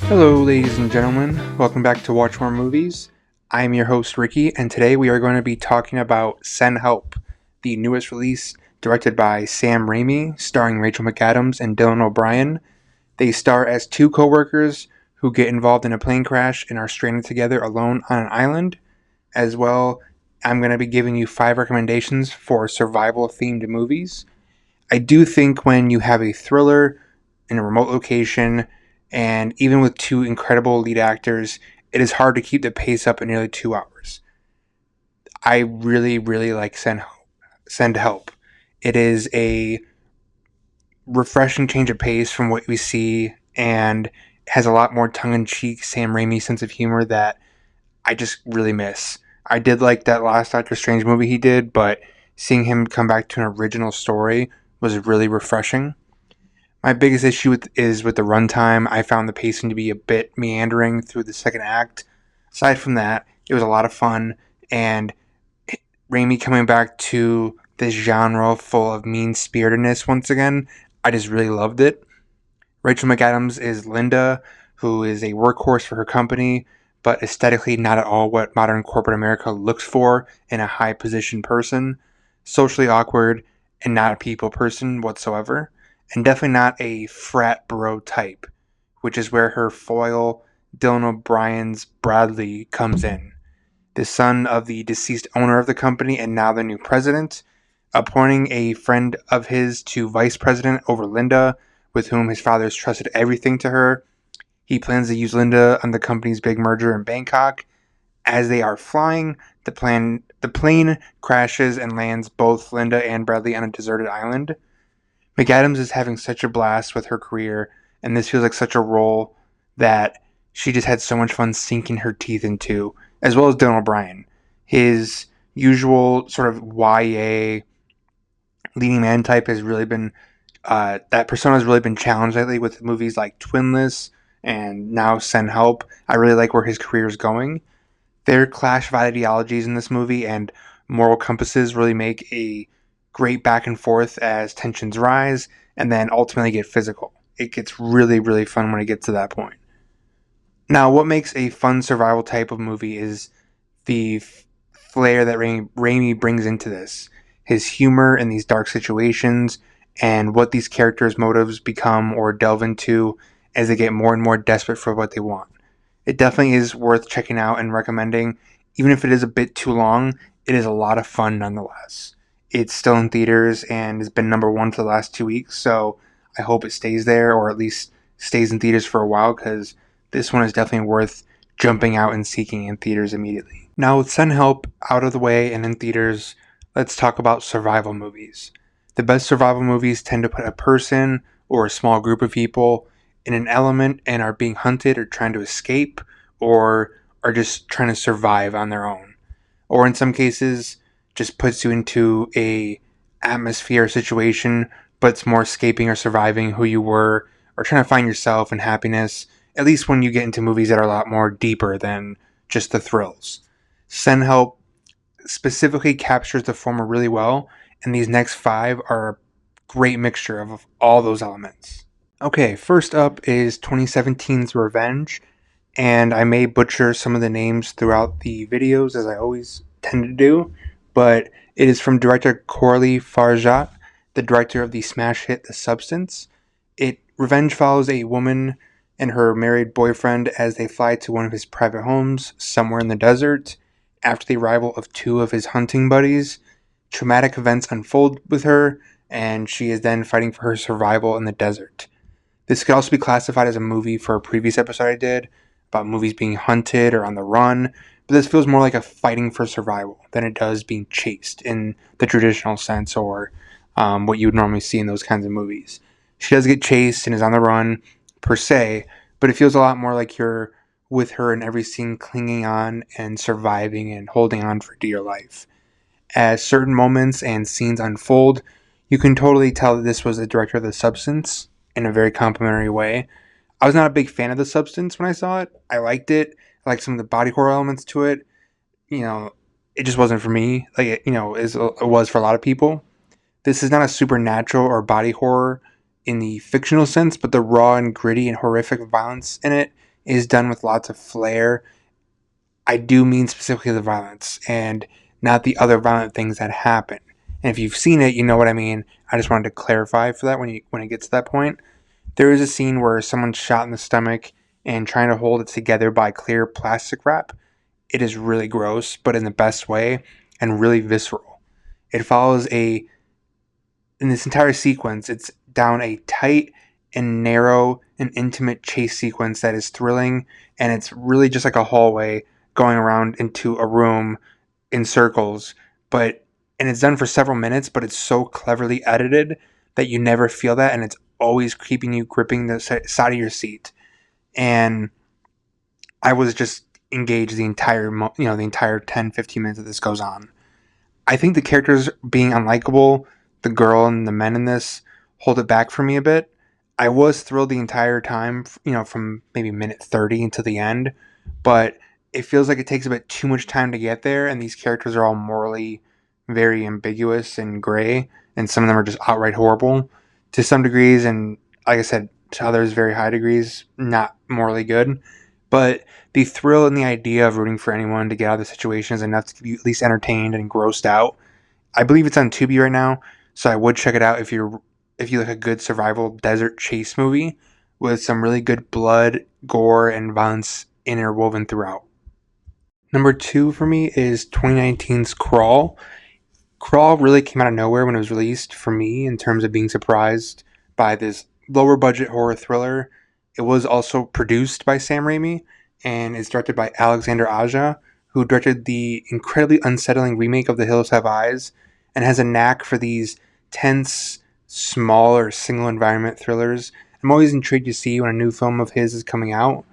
Hello, ladies and gentlemen. Welcome back to Watch More Movies. I'm your host, Ricky, and today we are going to be talking about Send Help, the newest release directed by Sam Raimi, starring Rachel McAdams and Dylan O'Brien. They star as two co-workers who get involved in a plane crash and are stranded together alone on an island. As well, I'm going to be giving you 5 recommendations for survival-themed movies. I do think when you have a thriller in a remote location, and even with two incredible lead actors, it is hard to keep the pace up in nearly 2 hours. I really, really like Send Help. It is a refreshing change of pace from what we see and has a lot more tongue-in-cheek Sam Raimi sense of humor that I just really miss. I did like that last Doctor Strange movie he did, but seeing him come back to an original story was really refreshing. My biggest issue is with the runtime. I found the pacing to be a bit meandering through the second act. Aside from that, it was a lot of fun, and Raimi coming back to this genre full of mean-spiritedness once again, I just really loved it. Rachel McAdams is Linda, who is a workhorse for her company, but aesthetically not at all what modern corporate America looks for in a high-positioned person. Socially awkward and not a people person whatsoever, and definitely not a frat bro type, which is where her foil, Dylan O'Brien's Bradley, comes in. The son of the deceased owner of the company and now the new president, appointing a friend of his to vice president over Linda, with whom his father has trusted everything to her. He plans to use Linda on the company's big merger in Bangkok. As they are flying, the plane crashes and lands both Linda and Bradley on a deserted island. McAdams is having such a blast with her career, and this feels like such a role that she just had so much fun sinking her teeth into, as well as Dylan O'Brien. His usual sort of YA leading man type has really been that persona has really been challenged lately with movies like Twinless and now Send Help. I really like where his career is going. Their clash of ideologies in this movie and moral compasses really make a great back and forth as tensions rise and then ultimately get physical. It gets really, really fun when it gets to that point. Now, what makes a fun survival type of movie is the flair that Raimi brings into this. His humor in these dark situations and what these characters' motives become or delve into as they get more and more desperate for what they want. It definitely is worth checking out and recommending. Even if it is a bit too long, it is a lot of fun nonetheless. It's still in theaters and has been number one for the last 2 weeks, so I hope it stays there or at least stays in theaters for a while because this one is definitely worth jumping out and seeking in theaters immediately. Now, with Send Help out of the way and in theaters, let's talk about survival movies. The best survival movies tend to put a person or a small group of people in an element and are being hunted or trying to escape or are just trying to survive on their own. Or in some cases, just puts you into a atmosphere situation, but it's more escaping or surviving who you were or trying to find yourself and happiness, at least when you get into movies that are a lot more deeper than just the thrills. Send Help specifically captures the former really well, and these next 5 are a great mixture of all those elements. Okay, first up is 2017's Revenge, and I may butcher some of the names throughout the videos as I always tend to do, but it is from director Coralie Farjat, the director of the smash hit The Substance. Revenge follows a woman and her married boyfriend as they fly to one of his private homes somewhere in the desert. After the arrival of 2 of his hunting buddies, traumatic events unfold with her, and she is then fighting for her survival in the desert. This could also be classified as a movie for a previous episode I did about movies being hunted or on the run, but this feels more like a fighting for survival than it does being chased in the traditional sense or what you would normally see in those kinds of movies. She does get chased and is on the run per se, but it feels a lot more like you're with her in every scene, clinging on and surviving and holding on for dear life. As certain moments and scenes unfold, you can totally tell that this was the director of The Substance in a very complimentary way. I was not a big fan of The Substance when I saw it. I liked it. I liked some of the body horror elements to it. It just wasn't for me. It was for a lot of people. This is not a supernatural or body horror in the fictional sense, but the raw and gritty and horrific violence in it is done with lots of flair. I do mean specifically the violence and not the other violent things that happen. And if you've seen it, you know what I mean. I just wanted to clarify for that when it gets to that point. There is a scene where someone's shot in the stomach and trying to hold it together by clear plastic wrap. It is really gross, but in the best way and really visceral. It follows in this entire sequence, it's down a tight and narrow and intimate chase sequence that is thrilling, and it's really just like a hallway going around into a room in circles, but and it's done for several minutes, but it's so cleverly edited that you never feel that, and it's always keeping you gripping the side of your seat. And I was just engaged the entire the entire 10-15 minutes that this goes on. I think the characters being unlikable, the girl and the men in this, hold it back for me a bit. I was thrilled the entire time, from maybe minute 30 until the end, but it feels like it takes a bit too much time to get there, and these characters are all morally very ambiguous and gray, and some of them are just outright horrible to some degrees, and like I said, to others, very high degrees, not morally good. But the thrill and the idea of rooting for anyone to get out of the situation is enough to keep you at least entertained and grossed out. I believe it's on Tubi right now, so I would check it out if you like a good survival desert chase movie with some really good blood, gore, and violence interwoven throughout. Number 2 for me is 2019's Crawl. Crawl really came out of nowhere when it was released for me in terms of being surprised by this lower budget horror thriller. It was also produced by Sam Raimi and is directed by Alexander Aja, who directed the incredibly unsettling remake of The Hills Have Eyes and has a knack for these tense, smaller, single environment thrillers. I'm always intrigued to see when a new film of his is coming out.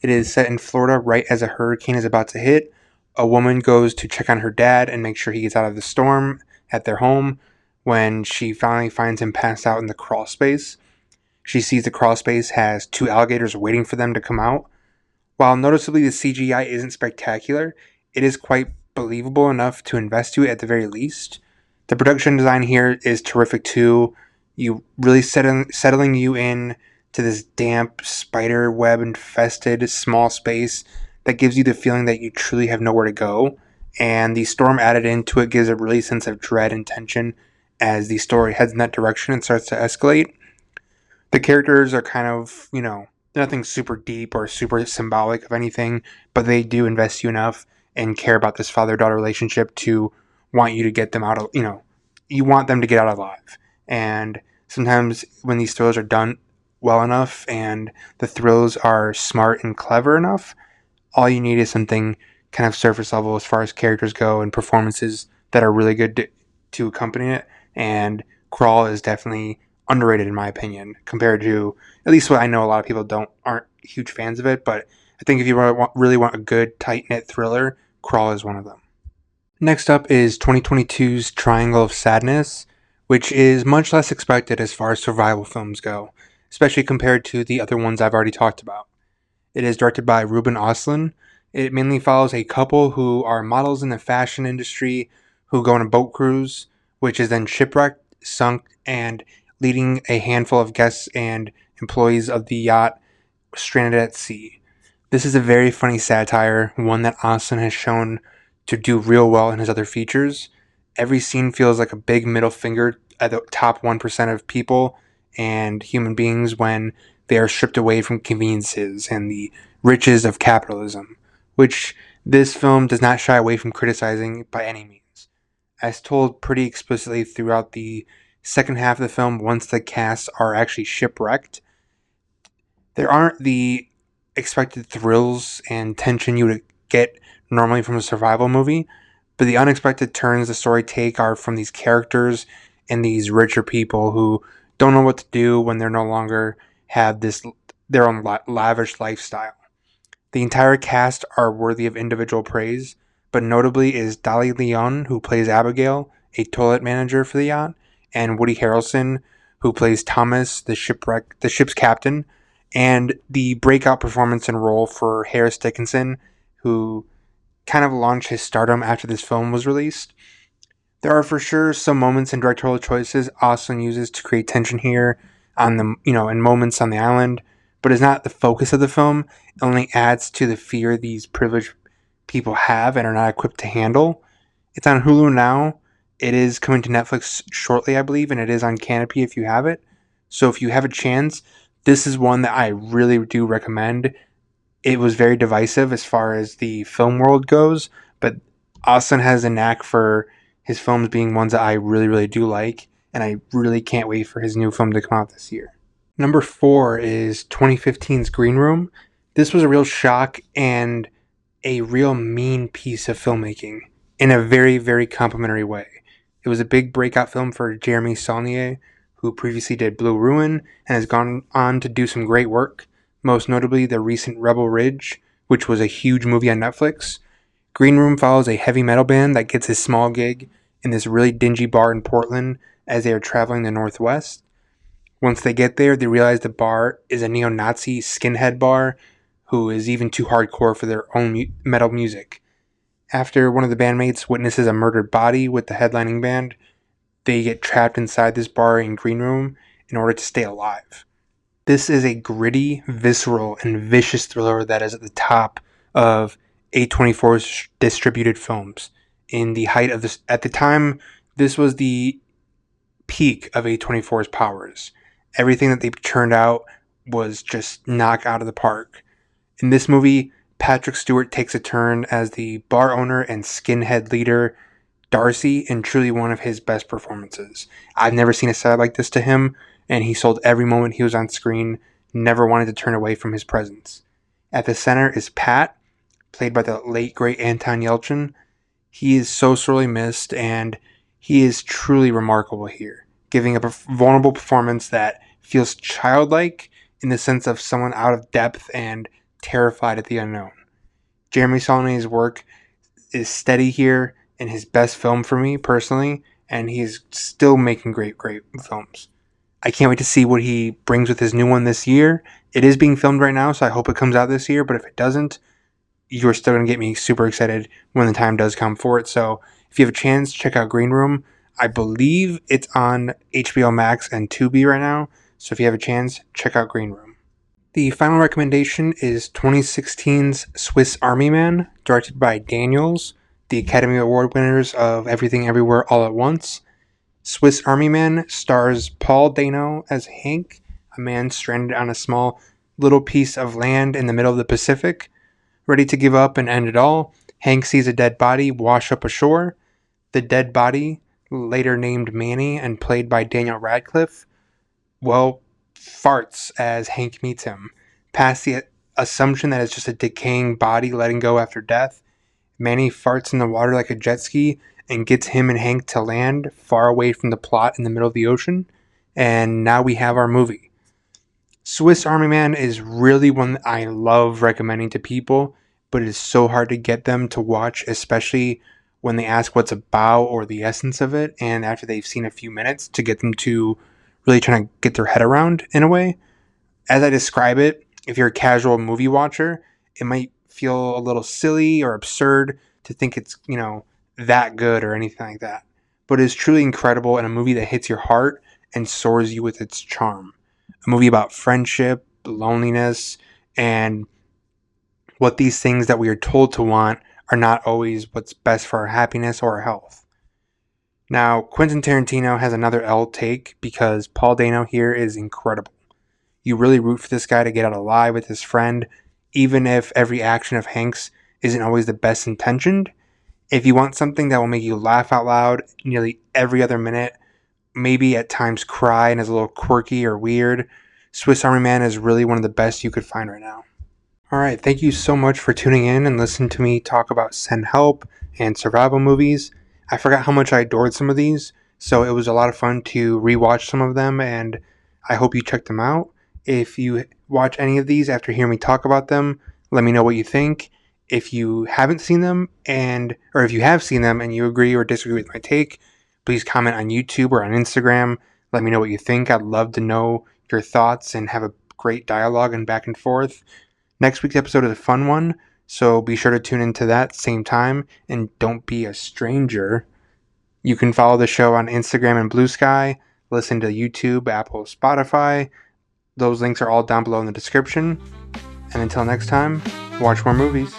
It is set in Florida right as a hurricane is about to hit. A woman goes to check on her dad and make sure he gets out of the storm at their home when she finally finds him passed out in the crawl space. She sees the crawl space has 2 alligators waiting for them to come out. While noticeably the CGI isn't spectacular, it is quite believable enough to invest to it at the very least. The production design here is terrific too. You really settling you in to this damp, spider web infested small space that gives you the feeling that you truly have nowhere to go. And the storm added into it gives a really sense of dread and tension as the story heads in that direction and starts to escalate. The characters are kind of, nothing super deep or super symbolic of anything, but they do invest you enough and care about this father-daughter relationship to want you to get them out of, you want them to get out alive. And sometimes when these thrills are done well enough and the thrills are smart and clever enough, all you need is something kind of surface level as far as characters go and performances that are really good to accompany it. And Crawl is definitely underrated in my opinion compared to at least what I know a lot of people aren't huge fans of it, but I think if you really want a good tight-knit thriller, Crawl is one of them. Next up is 2022's Triangle of Sadness, which is much less expected as far as survival films go, especially compared to the other ones I've already talked about. It is directed by Ruben Östlund. It mainly follows a couple who are models in the fashion industry who go on a boat cruise, which is then shipwrecked, sunk, and leading a handful of guests and employees of the yacht stranded at sea. This is a very funny satire, one that Östlund has shown to do real well in his other features. Every scene feels like a big middle finger at the top 1% of people and human beings when they are stripped away from conveniences and the riches of capitalism, which this film does not shy away from criticizing by any means. As told pretty explicitly throughout the second half of the film, once the casts are actually shipwrecked, there aren't the expected thrills and tension you would get normally from a survival movie, but the unexpected turns the story take are from these characters and these richer people who don't know what to do when they're no longer have their own lavish lifestyle. The entire cast are worthy of individual praise, but notably is Dolly Leon, who plays Abigail, a toilet manager for the yacht, and Woody Harrelson, who plays Thomas, the ship's captain, and the breakout performance and role for Harris Dickinson, who kind of launched his stardom after this film was released. There are for sure some moments and directorial choices Östlund uses to create tension here on the in moments on the island, but is not the focus of the film. only adds to the fear these privileged people have and are not equipped to handle. It's on Hulu now. It is coming to Netflix shortly, I believe, and it is on Canopy if you have it. So if you have a chance, this is one that I really do recommend. It was very divisive as far as the film world goes, but Austin has a knack for his films being ones that I really, really do like, and I really can't wait for his new film to come out this year. Number 4 is 2015's Green Room. This was a real shock and a real mean piece of filmmaking in a very, very complimentary way. It was a big breakout film for Jeremy Saulnier, who previously did Blue Ruin and has gone on to do some great work, most notably the recent Rebel Ridge, which was a huge movie on Netflix. Green Room follows a heavy metal band that gets a small gig in this really dingy bar in Portland as they are traveling the Northwest. Once they get there, they realize the bar is a neo-Nazi skinhead bar who is even too hardcore for their own metal music. After one of the bandmates witnesses a murdered body with the headlining band, they get trapped inside this bar in Green Room in order to stay alive. This is a gritty, visceral, and vicious thriller that is at the top of A24's distributed films. In the height of this, at the time, this was the peak of A24's powers. Everything that they churned out was just knocked out of the park. In this movie, Patrick Stewart takes a turn as the bar owner and skinhead leader Darcy in truly one of his best performances. I've never seen a side like this to him, and he sold every moment he was on screen, never wanted to turn away from his presence. At the center is Pat, played by the late great Anton Yelchin. He is so sorely missed, and he is truly remarkable here, giving a vulnerable performance that feels childlike in the sense of someone out of depth and terrified at the unknown. Jeremy Saulnier's work is steady here in his best film for me personally, and he's still making great films. I can't wait to see what he brings with his new one this year. It is being filmed right now, so I hope it comes out this year, but if it doesn't, you're still going to get me super excited when the time does come for it. So if you have a chance, check out Green Room. I believe it's on HBO Max and Tubi right now, so if you have a chance, check out Green Room. The final recommendation is 2016's Swiss Army Man, directed by Daniels, the Academy Award winners of Everything Everywhere All at Once. Swiss Army Man stars Paul Dano as Hank, a man stranded on a small little piece of land in the middle of the Pacific. Ready to give up and end it all, Hank sees a dead body wash up ashore. The dead body, later named Manny and played by Daniel Radcliffe, farts as Hank meets him. Past the assumption that it's just a decaying body letting go after death, Manny farts in the water like a jet ski and gets him and Hank to land far away from the plot in the middle of the ocean. And now we have our movie. Swiss Army Man is really one that I love recommending to people, but it is so hard to get them to watch, especially when they ask what's about or the essence of it, and after they've seen a few minutes, to get them to really trying to get their head around in a way. As I describe it, if you're a casual movie watcher, it might feel a little silly or absurd to think it's, that good or anything like that. But it's truly incredible and a movie that hits your heart and soars you with its charm. A movie about friendship, loneliness, and what these things that we are told to want are not always what's best for our happiness or our health. Now, Quentin Tarantino has another L take because Paul Dano here is incredible. You really root for this guy to get out alive with his friend, even if every action of Hank's isn't always the best intentioned. If you want something that will make you laugh out loud nearly every other minute, maybe at times cry and is a little quirky or weird, Swiss Army Man is really one of the best you could find right now. Alright, thank you so much for tuning in and listening to me talk about Send Help and survival movies. I forgot how much I adored some of these, so it was a lot of fun to rewatch some of them, and I hope you check them out. If you watch any of these after hearing me talk about them, let me know what you think. If you haven't seen them, or if you have seen them and you agree or disagree with my take, please comment on YouTube or on Instagram. Let me know what you think. I'd love to know your thoughts and have a great dialogue and back and forth. Next week's episode is a fun one, so be sure to tune into that same time, and don't be a stranger. You can follow the show on Instagram and Bluesky, listen to YouTube, Apple, Spotify. Those links are all down below in the description. And And until next time, watch more movies.